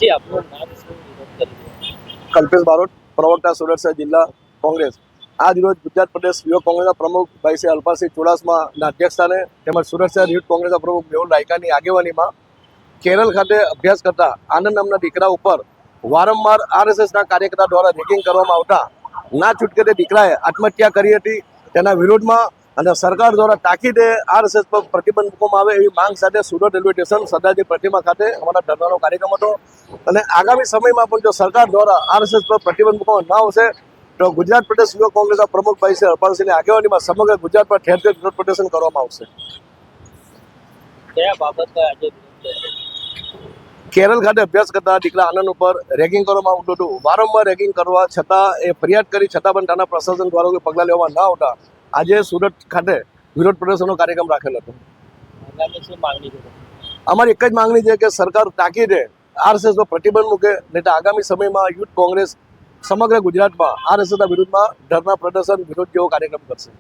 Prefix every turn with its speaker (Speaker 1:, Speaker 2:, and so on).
Speaker 1: જી આપનું નામ શું વિરોધ કરી રહ્યા છો?
Speaker 2: કલ્પેશ બારોટ, પ્રવક્તા સુરત શહેર જિલ્લા કોંગ્રેસ. આજ રોજ ગુજરાત પ્રદેશ યુવક કોંગ્રેસના પ્રમુખ ભાઈ શ્રી અલ્પાસિંહ ચુડાસમાના અધ્યક્ષસ્થાને તેમજ સુરત શહેર યુથ કોંગ્રેસના પ્રમુખ મેહુલ રાયકાની આગેવાનીમાં કેરળ ખાતે અભ્યાસ કરતા આનંદ નામના દીકરા ઉપર વારંવાર આરએસએસના કાર્યકર્તા દ્વારા રેગિંગ કરવામાં આવતા ના છૂટકે તે દીકરાએ આત્મહત્યા કરી હતી. તેના વિરોધમાં અને સરકાર દ્વારા તાકીદે આરએસએસ પર પ્રતિબંધ મૂકવામાં આવે એવી માંગ સાથે સુરત રેલવે સ્ટેશન સરદારજી પ્રતિમા ખાતે અમારા ધરણાનો કાર્યક્રમ હતો. અને આગામી સમયમાં પણ જો સરકાર દ્વારા આરએસએસ પર પ્રતિબંધ મૂકવામાં ન આવશે તો ગુજરાત પ્રદેશ યુવક કોંગ્રેસના પ્રમુખ ભાઈ શ્રી અલ્પાસિંહની આગેવાનીમાં સમગ્ર ગુજરાતમાં ઠેર ઠેર વિરોધ પ્રદર્શન કરવામાં આવશે.
Speaker 1: કયા બાબતે આજે વિરોધ કરી રહ્યા છો?
Speaker 2: કેરળ ખાતે અભ્યાસ કરતા દીકરા આનંદ ઉપર રેગિંગ કરવામાં આવતું હતું. વારંવાર રેગિંગ કરવા છતાં એ ફરિયાદ કરી છતાં પણ ત્યાંના પ્રશાસન દ્વારા કોઈ પગલાં લેવામાં ન આવતા આજે સુરત ખાતે વિરોધ પ્રદર્શનનો કાર્યક્રમ રાખેલો હતો.
Speaker 1: આગામી શું માંગણી છે?
Speaker 2: અમારી એક જ માંગણી છે કે સરકાર તાકીદે આરએસએસ પર પ્રતિબંધ મૂકે, નહીં તો આગામી સમયમાં યુથ કોંગ્રેસ સમગ્ર ગુજરાતમાં આરએસએસના વિરુદ્ધમાં ધરના પ્રદર્શન વિરોધ જેવો કાર્યક્રમ કરશે.